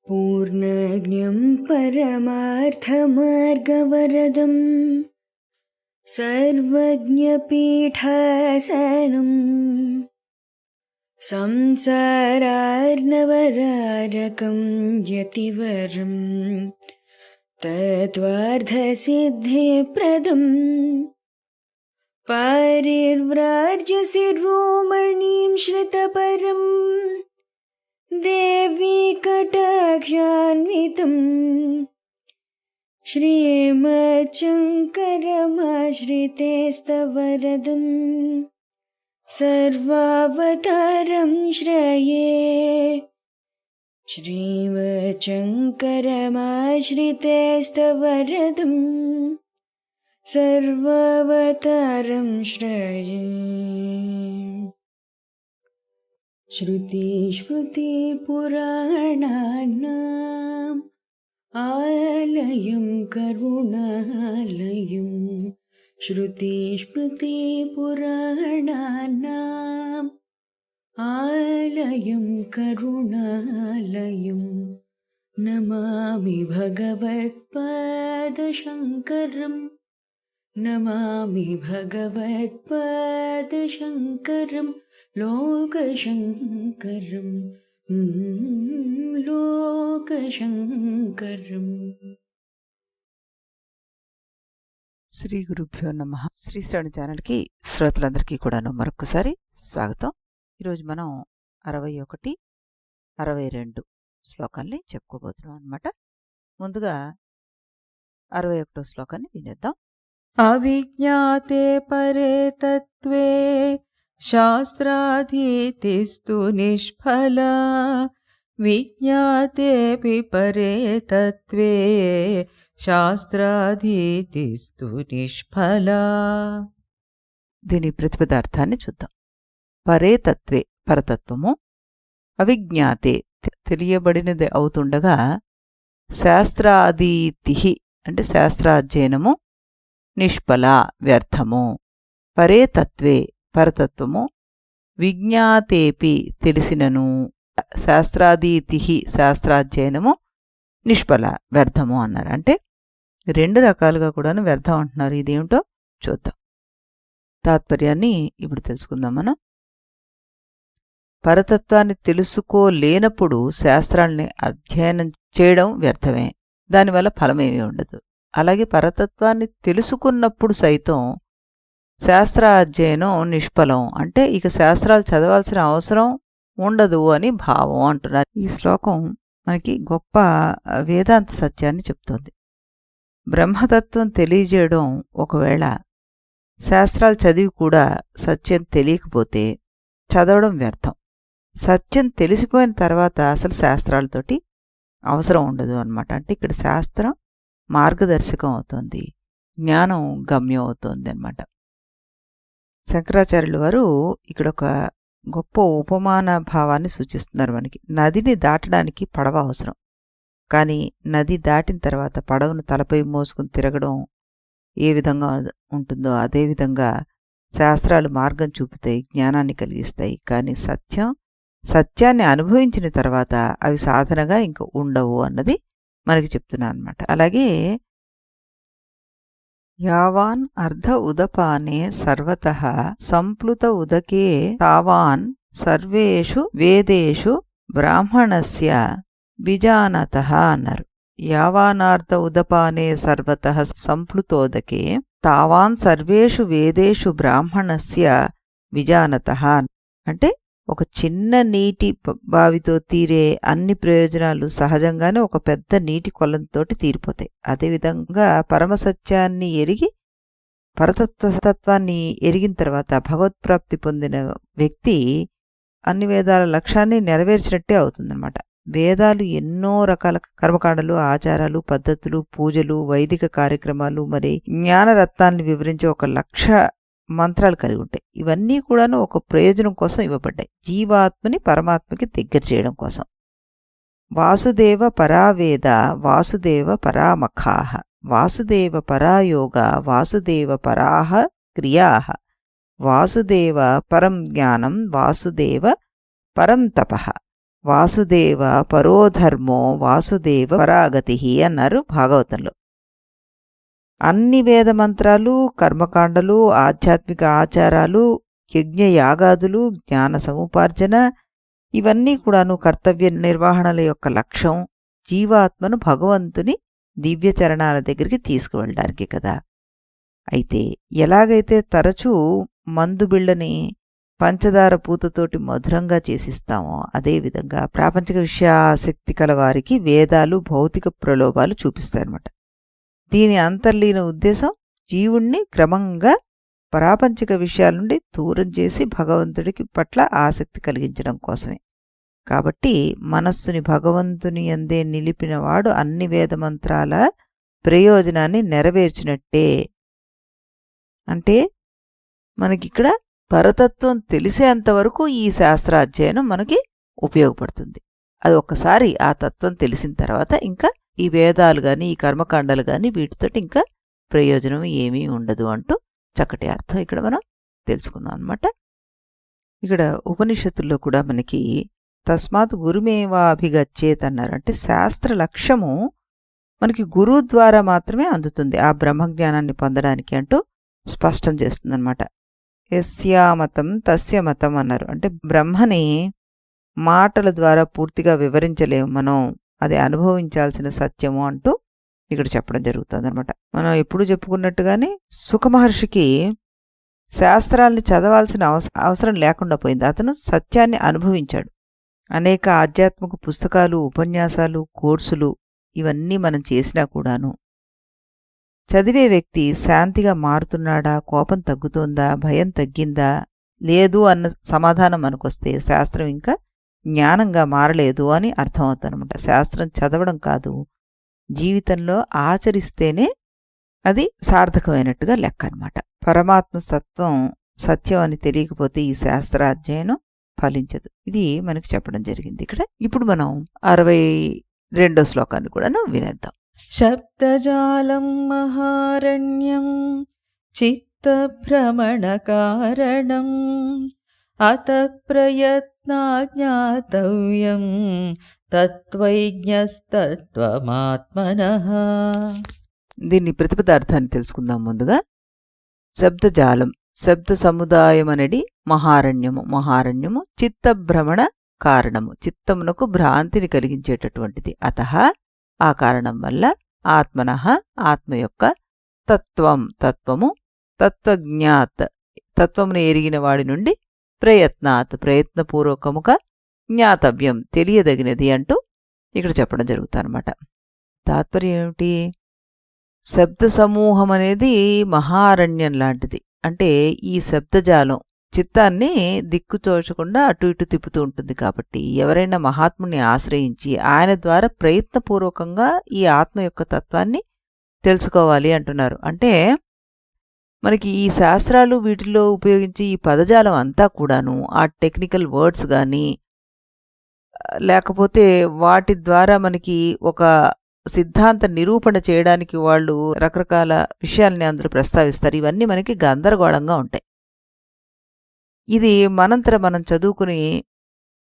पूर्णज्ञं परमार्थमार्गवरदं सर्वज्ञपीठासनं संसारार्णवरारकं यतिवरं तत्त्वार्थसिद्धिप्रदं पारिव्राज्यशिरोमणिं श्रितपरं देवी कटाक्षान्वितं श्रीमच्छङ्करमाश्रितेस्तवरदं सर्वावतारं श्रये। श्रीमच्छङ्करमाश्रितेस्तवरदं सर्वावतारं श्रये। श्रुतिस्मृतिपुराणानाम् आलयं करुणालयं श्रुतिस्मृतिपुराणानाम् आलयं करुणालयं नमामि भगवत्पादशङ्करं नमामि भगवत्पादशङ्करं लोकशङ्करं लोकशङ्करम्। శ్రీ గురుభ్యో నమః. శ్రీ శ్రవణ ఛానల్కి శ్రోతలందరికీ కూడాను మరొకసారి స్వాగతం. ఈరోజు మనం 61, 62 శ్లోకాల్ని చెప్పుకోబోతున్నాం అన్నమాట. ముందుగా 61వ శ్లోకాన్ని వినేద్దాం. అవిజ్ఞాతే పరే తత్వే శాస్త్రాధీతిస్తు నిష్ఫల విజ్ఞాతేపి పరే తత్వే శాస్త్రాధీతిస్తు నిష్ఫల. దీని ప్రతిపదార్థాన్ని చూద్దాం. పరే తత్వే పరతత్వము, అవిజ్ఞాతే తెలియబడినది అవుతుండగా, శాస్త్రాధీతి అంటే శాస్త్రాధ్యయనము, నిష్ఫల వ్యర్థము. పరే తత్వే పరతత్వము, విజ్ఞాతేపి తెలిసినను, శాస్త్రాధీతి శాస్త్రాధ్యయనము, నిష్ఫల వ్యర్థము అన్నారు. అంటే రెండు రకాలుగా కూడాను వ్యర్థం అంటున్నారు. ఇదేమిటో చూద్దాం. తాత్పర్యాన్ని ఇప్పుడు తెలుసుకుందాం మనం. పరతత్వాన్ని తెలుసుకోలేనప్పుడు శాస్త్రాల్ని అధ్యయనం చేయడం వ్యర్థమే, దానివల్ల ఫలమేమీ ఉండదు. అలాగే పరతత్వాన్ని తెలుసుకున్నప్పుడు సైతం శాస్త్రాధ్యయనం నిష్ఫలం, అంటే ఇక శాస్త్రాలు చదవాల్సిన అవసరం ఉండదు అని భావం అంటున్నారు. ఈ శ్లోకం మనకి గొప్ప వేదాంత సత్యాన్ని చెప్తోంది. బ్రహ్మతత్వం తెలియజేయడం, ఒకవేళ శాస్త్రాలు చదివి కూడా సత్యం తెలియకపోతే చదవడం వ్యర్థం. సత్యం తెలిసిపోయిన తర్వాత అసలు శాస్త్రాలతోటి అవసరం ఉండదు అన్నమాట. అంటే ఇక్కడ శాస్త్రం మార్గదర్శకం అవుతుంది, జ్ఞానం గమ్యం అవుతుంది అన్నమాట. శంకరాచార్యుల వారు ఇక్కడ ఒక గొప్ప ఉపమాన భావాన్ని సూచిస్తున్నారు మనకి. నదిని దాటడానికి పడవ అవసరం, కానీ నది దాటిన తర్వాత పడవను తలపై మోసుకుని తిరగడం ఏ విధంగా ఉంటుందో అదేవిధంగా శాస్త్రాలు మార్గం చూపుతాయి, జ్ఞానాన్ని కలిగిస్తాయి. కానీ సత్యాన్ని అనుభవించిన తర్వాత అవి సాధనగా ఇంక ఉండవు అన్నది మనకి చెప్తున్నా అన్నమాట. అలాగే యావాన్ అర్ధ ఉదపానే సర్వతః సంప్లుత ఉదకే తావాన్ సర్వేషు వేదేషు బ్రాహ్మణస్య విజానతః అన్నారు. యావానార్ధ ఉదపానే సర్వతః సంప్లుతోదకే తావాన్ సర్వేషు వేదేషు బ్రాహ్మణస్య విజానతః. అంటే ఒక చిన్న నీటి బావితో తీరే అన్ని ప్రయోజనాలు సహజంగానే ఒక పెద్ద నీటి కొలంతోటి తీరిపోతాయి. అదేవిధంగా పరమసత్యాన్ని ఎరిగి పరతత్వాన్ని ఎరిగిన తర్వాత భగవత్ప్రాప్తి పొందిన వ్యక్తి అన్ని వేదాల లక్ష్యాన్ని నెరవేర్చినట్టే అవుతుందన్నమాట. వేదాలు ఎన్నో రకాల కర్మకాండలు, ఆచారాలు, పద్ధతులు, పూజలు, వైదిక కార్యక్రమాలు, మరి జ్ఞానరత్నాన్ని వివరించే ఒక లక్ష మంత్రాలు కలిగి ఉంటాయి. ఇవన్నీ కూడాను ఒక ప్రయోజనం కోసం ఇవ్వబడ్డాయి, జీవాత్మని పరమాత్మకి దగ్గర చేయడం కోసం. వాసుదేవ పరావేద వాసుదేవ పరామఖాః వాసుదేవ పరాయోగ వాసుదేవ పరాః క్రియాః వాసుదేవ పరం జ్ఞానం వాసుదేవ పరం తపః వాసుదేవ పరోధర్మో వాసుదేవ పరాగతి అన్నారు భాగవతంలో. అన్ని వేద మంత్రాలు, కర్మకాండలు, ఆధ్యాత్మిక ఆచారాలు, యజ్ఞయాగాదులు, జ్ఞాన సముపార్జన ఇవన్నీ కూడాను కర్తవ్య నిర్వహణల యొక్క లక్ష్యం జీవాత్మను భగవంతుని దివ్యచరణాల దగ్గరికి తీసుకువెళ్ళడానికి కదా. అయితే ఎలాగైతే తరచూ మందు బిళ్ళని పంచదార పూతతోటి మధురంగా చేసిస్తామో అదేవిధంగా ప్రాపంచిక విషయాసక్తి కల వారికి వేదాలు భౌతిక ప్రలోభాలు చూపిస్తాయన్నమాట. దీని అంతర్లీన ఉద్దేశం జీవుణ్ణి క్రమంగా ప్రాపంచిక విషయాల నుండి దూరం చేసి భగవంతుడికి పట్ల ఆసక్తి కలిగించడం కోసమే. కాబట్టి మనస్సుని భగవంతుని యందే నిలిపినవాడు అన్ని వేదమంత్రాల ప్రయోజనాన్ని నెరవేర్చినట్టే. అంటే మనకిక్కడ పరతత్వం తెలిసేంతవరకు ఈ శాస్త్రాధ్యయనం మనకి ఉపయోగపడుతుంది. అది ఒక్కసారి ఆ తత్వం తెలిసిన తర్వాత ఇంకా ఈ వేదాలు గాని ఈ కర్మకాండాలు గాని వీటితోటి ఇంకా ప్రయోజనం ఏమీ ఉండదు అంటూ చక్కటి అర్థం ఇక్కడ మనం తెలుసుకున్నాం అన్నమాట. ఇక్కడ ఉపనిషత్తుల్లో కూడా మనకి తస్మాత్ గురుమేవాభిగచ్చేత్ అన్నారు. అంటే శాస్త్ర లక్ష్యము మనకి గురువు ద్వారా మాత్రమే అందుతుంది ఆ బ్రహ్మజ్ఞానాన్ని పొందడానికి అంటూ స్పష్టం చేస్తుందన్నమాట. యస్యామతం తస్య మతం అన్నారు. అంటే బ్రహ్మని మాటల ద్వారా పూర్తిగా వివరించలేము మనం, అది అనుభవించాల్సిన సత్యము అంటూ ఇక్కడ చెప్పడం జరుగుతుందన్నమాట. మనం ఎప్పుడు చెప్పుకున్నట్టుగానే సుఖమహర్షికి శాస్త్రాల్ని చదవాల్సిన అవసరం లేకుండా పోయింది. అతను సత్యాన్ని అనుభవించాడు. అనేక ఆధ్యాత్మిక పుస్తకాలు, ఉపన్యాసాలు, కోర్సులు ఇవన్నీ మనం చేసినా కూడాను చదివే వ్యక్తి శాంతిగా మారుతున్నాడా, కోపం తగ్గుతోందా, భయం తగ్గిందా, లేదు అన్న సమాధానం మనకొస్తే శాస్త్రం ఇంకా జ్ఞానంగా మారలేదు అని అర్థమవుతుందన్నమాట. శాస్త్రం చదవడం కాదు, జీవితంలో ఆచరిస్తేనే అది సార్థకమైనట్టుగా లెక్క అనమాట. పరమాత్మ సత్యం అని తెలియకపోతే ఈ శాస్త్రాధ్యయనం ఫలించదు. ఇది మనకి చెప్పడం జరిగింది ఇక్కడ. ఇప్పుడు మనం 62వ శ్లోకాన్ని కూడాను వినేద్దాం. శబ్దజాలం మహారణ్యం చిత్తభ్రమణకారణం అత ప్రయత్నా జ్ఞాతవ్యం తత్వైజ్ఞస్తత్వమాత్మనః. దీన్ని ప్రతిపదార్థాన్ని తెలుసుకుందాం. ముందుగా శబ్దజాలం, శబ్ద సముదాయం అనేది మహారణ్యము చిత్తభ్రమణ కారణము, చిత్తమునకు భ్రాంతిని కలిగించేటటువంటిది. అతః ఆ కారణం వల్ల ఆత్మనః ఆత్మ యొక్క తత్వము తత్వజ్ఞాత్ తత్వమును ఎరిగిన వాడి నుండి ప్రయత్నపూర్వకముగా జ్ఞాతవ్యం తెలియదగినది అంటూ ఇక్కడ చెప్పడం జరుగుతుందన్నమాట. తాత్పర్యం ఏమిటి? శబ్ద సమూహం అనేది మహారణ్యం లాంటిది. అంటే ఈ శబ్దజాలం చిత్తాన్ని దిక్కుచోచకుండా అటు ఇటు తిప్పుతూ ఉంటుంది. కాబట్టి ఎవరైనా మహాత్ముని ఆశ్రయించి ఆయన ద్వారా ప్రయత్నపూర్వకంగా ఈ ఆత్మ యొక్క తత్వాన్ని తెలుసుకోవాలి అంటున్నారు. అంటే మనకి ఈ శాస్త్రాలు వీటిల్లో ఉపయోగించి ఈ పదజాలం అంతా కూడాను ఆ టెక్నికల్ వర్డ్స్ కానీ లేకపోతే వాటి ద్వారా మనకి ఒక సిద్ధాంత నిరూపణ చేయడానికి వాళ్ళు రకరకాల విషయాల్ని అందులో ప్రస్తావిస్తారు. ఇవన్నీ మనకి గందరగోళంగా ఉంటాయి. ఇది మనంతర మనం చదువుకుని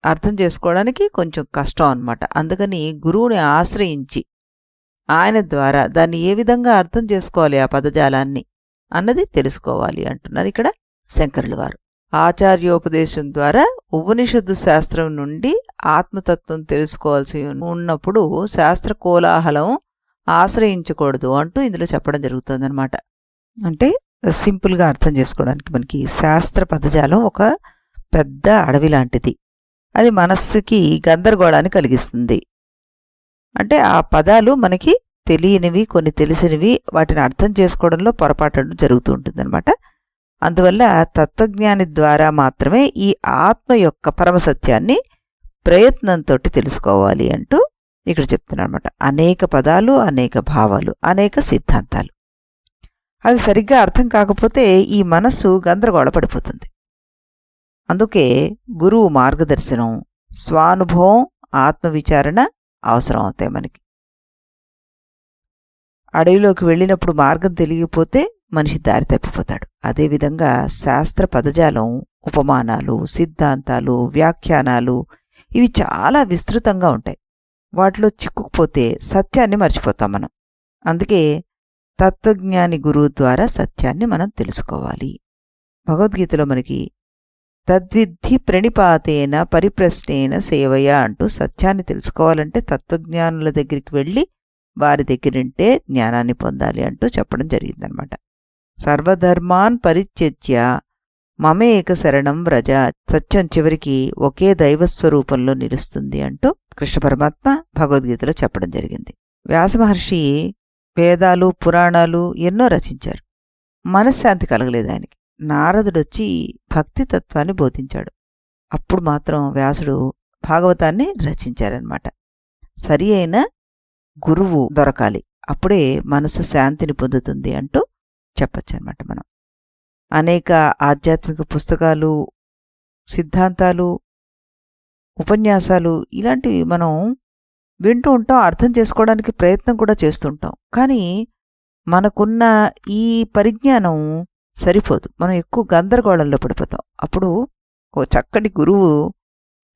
అర్థం చేసుకోవడానికి కొంచెం కష్టం అన్నమాట. అందుకని గురువుని ఆశ్రయించి ఆయన ద్వారా దాన్ని ఏ విధంగా అర్థం చేసుకోవాలి ఆ పదజాలాన్ని అన్నది తెలుసుకోవాలి అంటున్నారు ఇక్కడ శంకరుల వారు. ఆచార్యోపదేశం ద్వారా ఉపనిషత్తు శాస్త్రం నుండి ఆత్మతత్వం తెలుసుకోవాల్సి ఉన్నప్పుడు శాస్త్ర కోలాహలం ఆశ్రయించకూడదు అంటూ ఇందులో చెప్పడం జరుగుతుందన్నమాట. అంటే సింపుల్గా అర్థం చేసుకోవడానికి మనకి శాస్త్ర పదజాలం ఒక పెద్ద అడవి లాంటిది. అది మనస్సుకి గందరగోళాన్ని కలిగిస్తుంది. అంటే ఆ పదాలు మనకి తెలియనివి, కొన్ని తెలిసినవి, వాటిని అర్థం చేసుకోవడంలో పొరపాటు జరుగుతూ ఉంటుందన్నమాట. అందువల్ల తత్వజ్ఞాని ద్వారా మాత్రమే ఈ ఆత్మ యొక్క పరమసత్యాన్ని ప్రయత్నంతో తెలుసుకోవాలి అంటూ ఇక్కడ చెప్తున్నారన్నమాట. అనేక పదాలు, అనేక భావాలు, అనేక సిద్ధాంతాలు అవి సరిగ్గా అర్థం కాకపోతే ఈ మనస్సు గందరగోళపడిపోతుంది. అందుకే గురువు మార్గదర్శనం, స్వానుభవం, ఆత్మవిచారణ అవసరం అవుతాయి మనకి. అడవిలోకి వెళ్ళినప్పుడు మార్గం తెలియకపోతే మనిషి దారి తప్పిపోతాడు. అదేవిధంగా శాస్త్ర పదజాలం, ఉపమానాలు, సిద్ధాంతాలు, వ్యాఖ్యానాలు ఇవి చాలా విస్తృతంగా ఉంటాయి. వాటిలో చిక్కుకుపోతే సత్యాన్ని మర్చిపోతాం మనం. అందుకే తత్వజ్ఞాని గురువు ద్వారా సత్యాన్ని మనం తెలుసుకోవాలి. భగవద్గీతలో మనకి తద్విద్ధి ప్రణిపాతేన పరిప్రశ్నేన సేవయ అంటూ సత్యాన్ని తెలుసుకోవాలంటే తత్వజ్ఞానుల దగ్గరికి వెళ్ళి వారి దగ్గరింటే జ్ఞానాన్ని పొందాలి అంటూ చెప్పడం జరిగిందనమాట. సర్వధర్మాన్ పరిత్యజ్య మమేక శరణం వ్రజ. సత్యం చివరికి ఒకే దైవస్వరూపంలో నిలుస్తుంది అంటూ కృష్ణ పరమాత్మ భగవద్గీతలో చెప్పడం జరిగింది. వ్యాసమహర్షి వేదాలు పురాణాలు ఎన్నో రచించారు. మనశ్శాంతి కలగలేదు ఆయనకి. నారదుడొచ్చి భక్తి తత్వాన్ని బోధించాడు. అప్పుడు మాత్రం వ్యాసుడు భాగవతాన్ని రచించారనమాట. సరి అయిన గురువు దొరకాలి, అప్పుడే మనసు శాంతిని పొందుతుంది అంటూ చెప్పొచ్చనమాట. మనం అనేక ఆధ్యాత్మిక పుస్తకాలు, సిద్ధాంతాలు, ఉపన్యాసాలు ఇలాంటివి మనం వింటూ ఉంటాం, అర్థం చేసుకోవడానికి ప్రయత్నం కూడా చేస్తుంటాం. కానీ మనకున్న ఈ పరిజ్ఞానం సరిపోదు, మనం ఎక్కువ గందరగోళంలో పడిపోతాం. అప్పుడు ఓ చక్కటి గురువు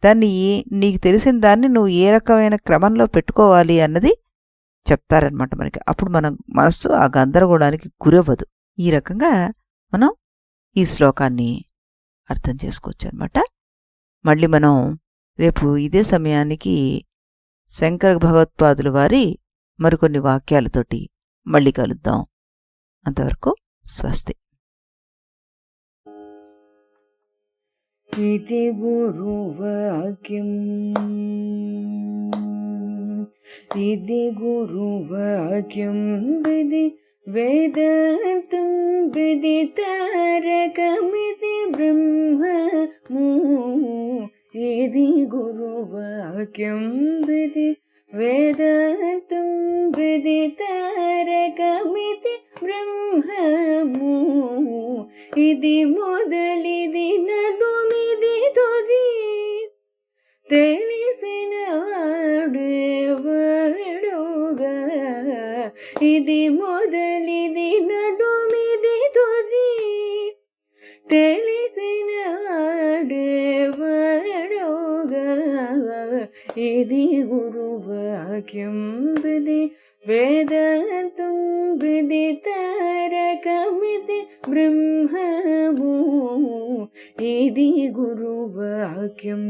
దాన్ని నీకు తెలిసిన దాన్ని నువ్వు ఏ రకమైన క్రమంలో పెట్టుకోవాలి అన్నది చెప్తారనమాట మనకి. అప్పుడు మన మనస్సు ఆ గందరగోళానికి గురవ్వదు. ఈ రకంగా మనం ఈ శ్లోకాన్ని అర్థం చేసుకోవచ్చు అనమాట. మళ్ళీ మనం రేపు ఇదే సమయానికి శంకర భగవత్పాదుల వారి మరికొన్ని వాక్యాలతోటి మళ్ళీ కలుద్దాం. అంతవరకు స్వస్తి. इति गुरुवाक्यम् इति गुरुवाक्यं विधि वेदान्तं विदितारकमिति ब्रह्ममु. इति गुरुवाक्यं विधि वेदान्तं विदितारकमिति ब्रह्ममु. ఇది మొదలిది నడుమిది తొది తెలిసిన వాడేవాడుగా. ఇది మొదలిది నడుమిది తొది తెలిసిన వాడేవాడుగా. ఇది గురువాక్యం విధి వేదాంతం విదితారకమితి బ్రహ్మము. ఇది గురువాక్యం.